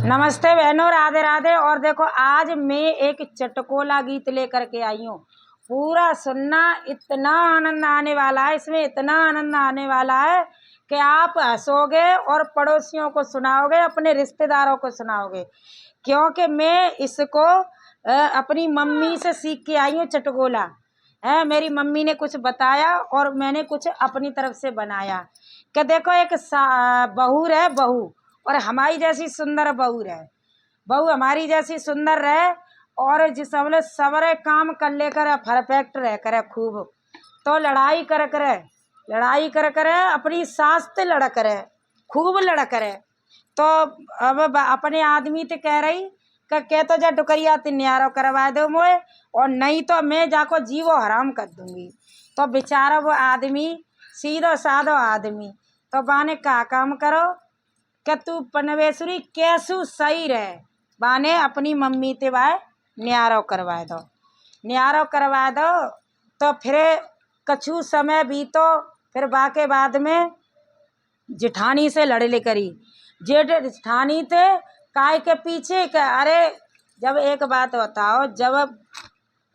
नमस्ते बहनों, राधे राधे। और देखो, आज मैं एक चटकोला गीत लेकर के आई हूँ। पूरा सुनना, इतना आनंद आने वाला है इसमें, इतना आनंद आने वाला है कि आप हंसोगे और पड़ोसियों को सुनाओगे, अपने रिश्तेदारों को सुनाओगे। क्योंकि मैं इसको अपनी मम्मी से सीख के आई हूँ। चटकोला है, मेरी मम्मी ने कुछ बताया और मैंने कुछ अपनी तरफ से बनाया। कि देखो, एक बहू है, बहू और हमारी जैसी सुंदर बहू रहे, बहू हमारी जैसी सुंदर रहे और जिस हमने सवरे काम कर लेकर परफेक्ट रह करे खूब। तो लड़ाई कर करे अपनी सास से लड़ करे, खूब लड़ करे। तो अब अपने आदमी ते कह रही कि तो जा डुकरिया ते न्यारो करवा दो मोए, और नहीं तो मैं जाको जीवो हराम कर दूंगी। तो बेचारा वो आदमी, सीधो साधो आदमी, तो बाने का काम करो कि तू पनवेश्वरी कैसू सही रहे, बाने अपनी मम्मी ते बाय न्यारो करवा दो, न्यारो करवा दो। तो फिर कछु समय बीतो, फिर बाके बाद में जिठानी से लड़ले करी। जेठानी थे काय के पीछे के, अरे जब एक बात बताओ, जब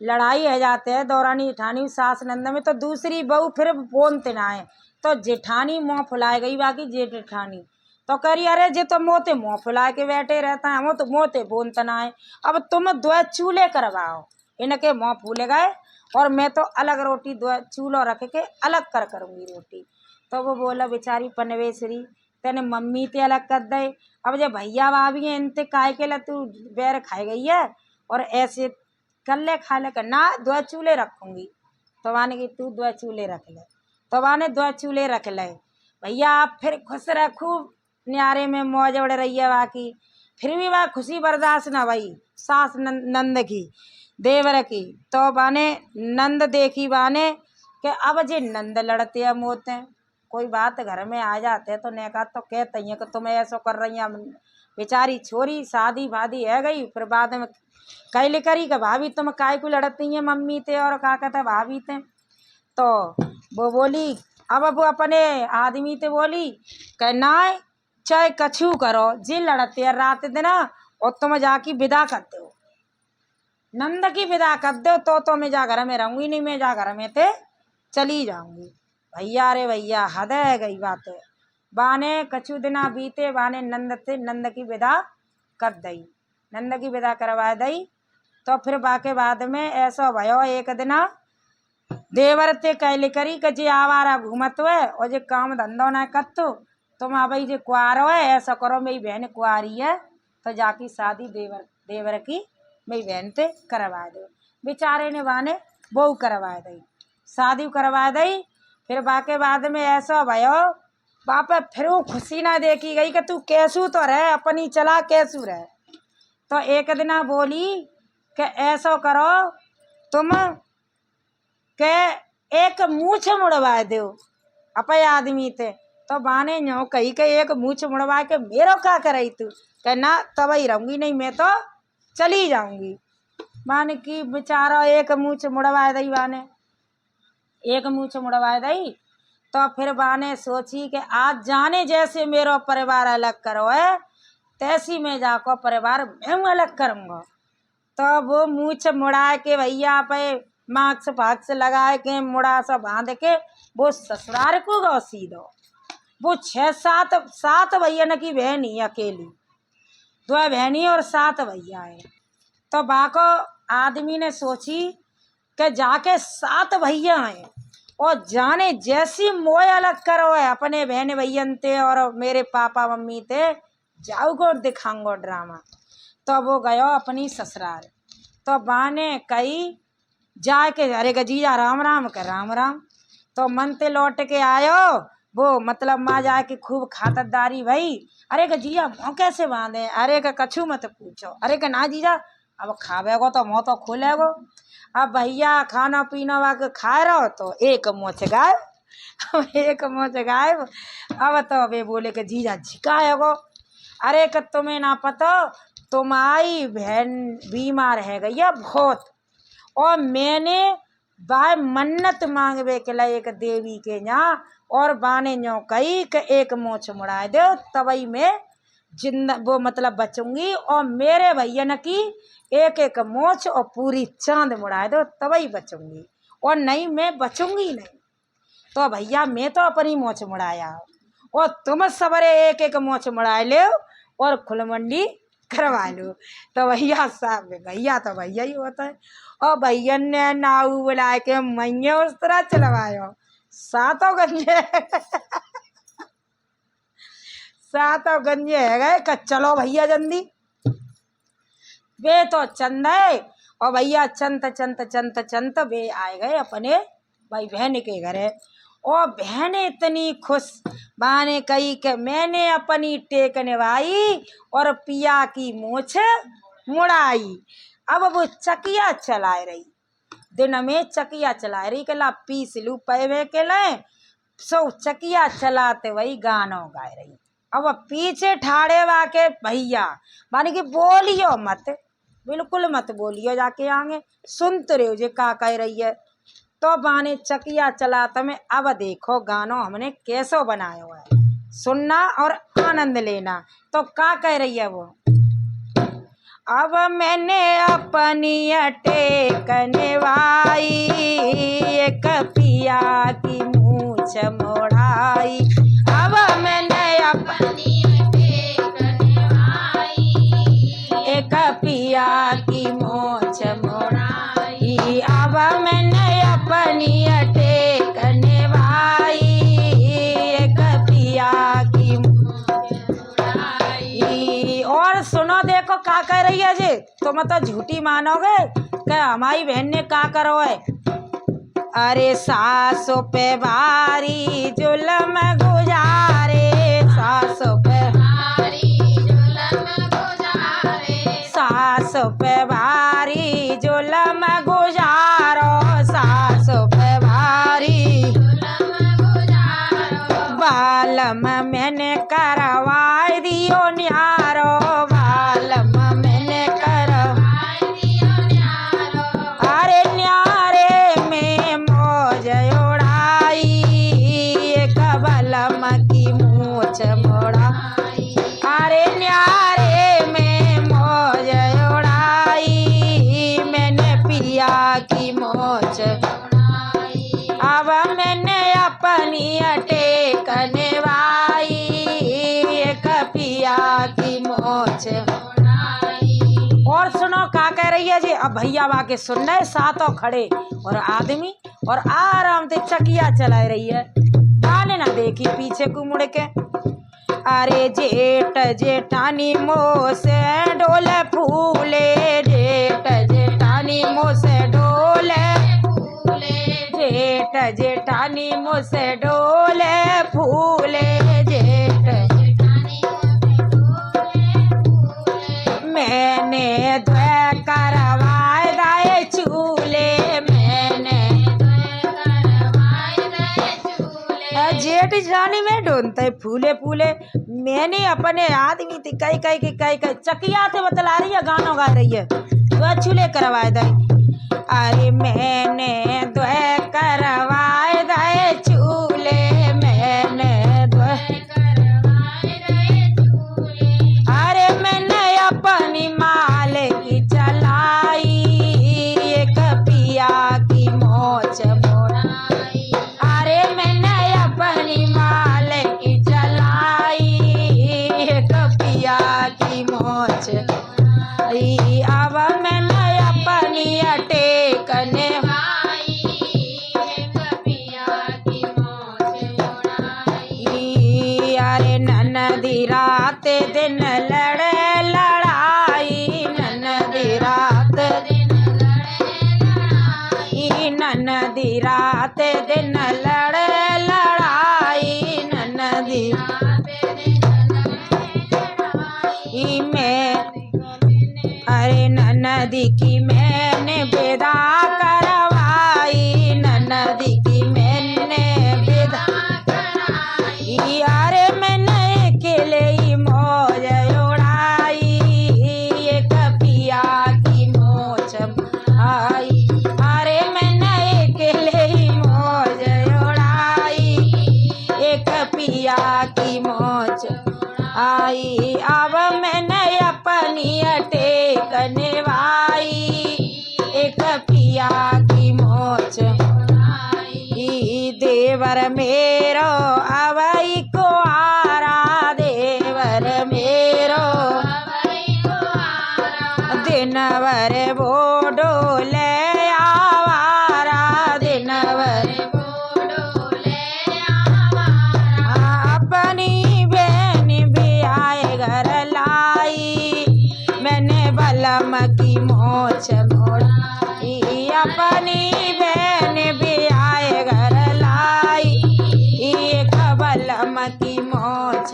लड़ाई है जाते हैं दौरानी जेठानी सास नंद में, तो दूसरी बहू फिर बोनते ना है। तो जेठानी मुँह फुलाए गई, बाकी जेठानी तो करी, अरे जे तो मोते मुँह फुला के बैठे रहता है, वो तो मोते बोनता ना है। अब तुम दो चूल्हे करवाओ, इनके मुँह फूले गए और मैं तो अलग रोटी दो चूल्हो रख के अलग कर करूँगी रोटी। तो वो बोला, बेचारी पनवेश्वरी तेने मम्मी ते अलग कर दे। अब जब भैया भाभी हैं, इनते काय के ला तू बैर खाई गई है और ऐसे कर ले, खा ले कर ना, दो चूल्हे रखूँगी। तो माने कि तू दो चूल्हे रख ले, तो माने दो चूल्हे रख ले। भैया आप फिर खुश रह, खूब न्यारे में मौज उड़ रही है बाकी। फिर भी वह खुशी बर्दाश्त ना भई सास नंद की, देवर की। तो बाने नंद देखी बाने कि अब जे नंद लड़ते हैं मोते, कोई बात घर में आ जाते तो नेका तो कहते हैं कि तुम ऐसा कर रही हैं। बेचारी छोरी शादी वादी है गई, फिर बाद में कैले करी कि भाभी तुम काय को लड़ती हैं मम्मी ते और का कहते भाभी ते। तो वो बोली, अब वो अपने आदमी ते बोली कि ना, चाहे कछु करो, जे लड़ते हैं रात दिन और तुम जाके विदा कर दो, नंद की विदा कर दो। तो मैं जा घर में रहूंगी नहीं, मैं जा घर में ते चली जाऊंगी। भैया रे भैया, हद है गई बात है। बाने कछु दिना बीते, बाने नंद की विदा कर दई, नंद की विदा करवा दई। तो फिर बाके बाद में ऐसा भयो, एक दिना देवर ते कैले करी कि जे आवारा घूमत हुए और जे काम धंधो न करतो, तुम भाई जे कुआरो है, ऐसा करो मेरी बहन कुआरी है तो जाकी शादी देवर की मेरी बहन ते करवा दो। बेचारे ने बाने बहू करवा दी, शादी करवा दी। फिर बाके बाद में ऐसा भयो, बापे फिर वो खुशी ना देखी गई कि तू कैसू तो रहे, अपनी चला कैसू रहे। तो एक दिना बोली कि ऐसा करो तुम के एक मूछ मुड़वा दो अपने आदमी थे। तो बाने न्यो कही के एक मूछ मुड़वा के मेरो क्या करई तू, कह ना तब ही रहूंगी नहीं, मैं तो चली जाऊंगी। माने की बेचारा एक मूछ मुड़वा दई, बाने एक मूछ मुड़वा दई। तो फिर बाने सोची कि आज जाने जैसे मेरो परिवार अलग करो है, तैसी मैं जाको परिवार मैं अलग करूँगा। तो वो मूछ मुड़ा के भैया पे मास्क फाक्स लगा के मुड़ा सा बांध के वो ससुराल को गो सीधो। वो 6-7 भैया न की बहन ही अकेली, 2 बहनी और 7 भैया है। तो बाको आदमी ने सोची कि जाके 7 भैया हैं और जाने जैसी मोय अलग करो है अपने बहन भैयन ते और मेरे पापा मम्मी ते, जाऊगो दिखाऊंगो ड्रामा। तो वो गयो अपनी ससुराल। तो बाने कही जाके, अरे गजीजा राम राम कर राम राम। तो मन ते लौट के आयो, वो मतलब माँ जाके खूब खातरदारी भई। अरे गजीजा मुँह कैसे बांधे, अरे का कछु मत पूछो, अरे का ना जीजा अब खावेगो तो मुँह तो खोलेगो। अब भैया खाना पीना वाके खाए रहो तो एक मोच गायब, एक मोच गायब। अब तो वे बोले कि जीजा झिकाएगो। अरे का तुम्हें ना पता, तुम्हारी बहन बीमार है गई है बहुत, और मैंने बाय मन्नत मांगवे के लिए एक देवी के यहाँ, और बाने न्यो कही कि एक मोछ मुड़ाए दो तबई में जिंदा वो मतलब बचूंगी, और मेरे भैया की एक एक मोछ और पूरी चांद मुड़ा दो तभी बचूंगी, और नहीं मैं बचूंगी नहीं। तो भैया मैं तो अपनी मोछ मुड़ाया, और तुम सबरे एक एक मोछ मुड़ा लो और खुलमंडी करवा लो। तो भैया साहब भैया तो भैया ही होता है। और भैया ने नाऊ बुला के मैया उस तरह चलवायो सातों गंजे सातों गंजे है गए का चलो भैया जल्दी। वे तो चंद है, और भैया चंत चंत चंत चंत वे आए गए अपने भाई बहन के घरे। और बहन इतनी खुश बाने कही कि मैंने अपनी टेक निभाई और पिया की मूछ मुड़ाई। अब वो चकिया चला रही, दिन में चकिया चला रही के ला पीस लू पैवे के ले, सो चकिया चलाते वही गानों गाए रही। अब पीछे ठाड़े वाके भैया माने कि बोलियो मत, बिल्कुल मत बोलियो, जाके आगे सुनते रहो जे का कह रही है। तो बाने चकिया चलाते में अब देखो गानों हमने कैसो बनाया हुआ है, सुनना और आनंद लेना। तो का कह रही है वो, अब मैंने अपनी टेक निभाई, एक पिया की मूछ मोड़ाई। अब मैंने अपनी टेक निभाई, एक पिया की मूछ मोड़ाई। अब मैंने अपनी टेक निभाई, एक पिया की मूछ मोड़ाई। और सुनो देखो का कह रही है जी, तुम तो झूठी मानोगे कि हमारी बहन ने का करो है। अरे सासों पे भारी जुल्म गुजारे, सासों पे भारी जुल्म गुजारे, सासों पे भारी जुल्म गुजारो, सासों पे भारी जुल्म गुजारो। बालम मैंने करवाई दियो न्यारो, बालम मैंने करवाई दियो न्यारो। अरे न्यारे में मौज उड़ाई, एक बालम की मूछ मोड़ाई। अरे न्यारे में मौज उड़ाई, मैंने पिया की मूछ उड़ाई। अब मैंने अपनी टेक निभाई, एक पिया की मूछ उड़ाई। और सुनो का कह रही है जी, अब भैया वाके सुन रहे सातों खड़े और आदमी, और आराम से चकिया चला रही है, डाले ना देखी पीछे को मुड़ के। अरे जेठ जेठानी मोह से डोले फूले, जेठ जेठानी मोह से डोले फूले, जेठ जेठानी मोह से डोले फूले, जेठ जेठानी मोह से डोले फूले। मैंने द्वय करवाए दाए चूले, मैंने द्वय करवाए दाए चूले। जेठ जेठानी में ढूंढते फूले फूले, मैंने अपने आदमी थी कई कई की कई कई चकिया से बतला रही है, गानों गा रही है, वह चूल्हे करवाए दे। अरे मैंने द्वय करवाए दे चूल्हे, मैंने द्वय करवाए दे चूल्हे। अरे मैंने अपनी माल की चलाई, एक पिया की मोछ मोड़ाई। अरे मैंने अपनी माल की चलाई, एक पिया की मोछ मोड़ाई। अब मैंने अपनी टेक निभाई, एक पिया की मोछ मोड़ाई। अरे ननदी रात दिन लड़े लड़ाई, ननदी रात दिन लड़े लड़ाई, ननदी रात दिन लड़े लड़ाई, ननदी रात दिन लड़े लड़ाई। मैं अरे ननदी की मैंने विदा करवाई, ननदी की मैंने विदा कराई। अरे मैंने अकेले ही मौज उड़ाई, एक पिया की मोछ आई। अरे मैंने अकेले ही मौज उड़ाई, एक पिया की मोछ आई। अब देवर मेरो अवई को आरा देवर मेरो दिनवर बोडो ले आवारा दिनवर अपनी बहन भी आए घर लाई मैंने बलम की मोछ मोड़ाई अपनी बहन भी आए घर लाई एक बलम की मोछ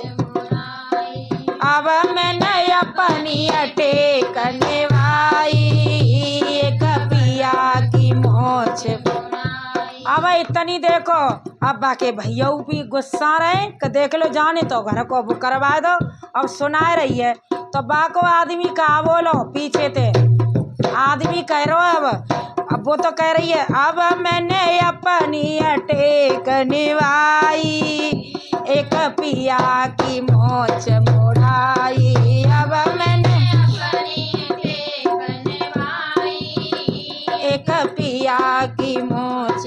अब मैंने अपनी अटेकने वाई एक पिया की मोछ अब इतनी देखो। अब बाके भैया भी गुस्सा रहे कि देख लो जाने तो घर को बुक करवा दो। अब सुना रही है तो बाको आदमी कहा बोलो पीछे थे आदमी कह रहा अब वो तो कह रही है अब मैंने अपनी अटेक निभाई एक पिया की मोछ मोड़ाई अब मैंने एक पिया की मोछ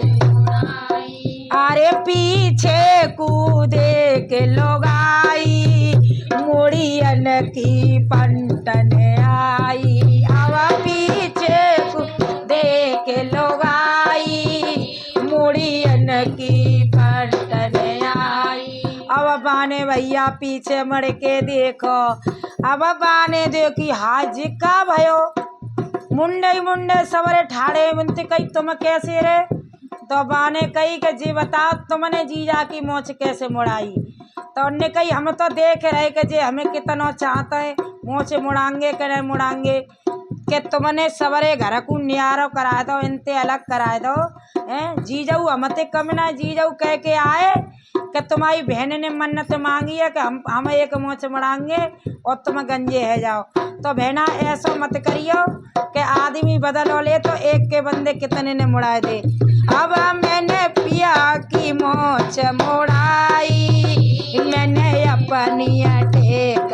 अरे पीछे कूदे के लोग आई मुड़ियन की पंटन आई अब पीछे कूदे के लोग आई मुड़ियन की पंटन आई। अब बाने भैया पीछे मड़ के देखो अब बाने देखी हाज का भयो मुंडे मुंडे सबरे ठाड़े मिलते कई तुम कैसे रे तो बाने कही के जी बताओ तुमने जीजा की मोछ कैसे मुड़ाई तो उनने कही हम तो देख रहे कि जे हमें कितना चाहता है मोछ मुड़ाएंगे कि नहीं मुड़ाएंगे कि तुमने सबरे घर को न्यारो कराए दो इनते अलग कराए दो हैं जीजाऊ हमते कम ना जीजाऊ कह के आए कि तुम्हारी बहन ने मन्नत मांगी है कि हम एक मोछ मुड़ाएंगे और तुम गंजे है जाओ तो बहना ऐसा मत करियो कि आदमी बदलो ले तो एक के बंदे कितने ने मुड़ाए दे। अब मैंने पिया की मोछ मुड़ाई मैंने अपनी अटेक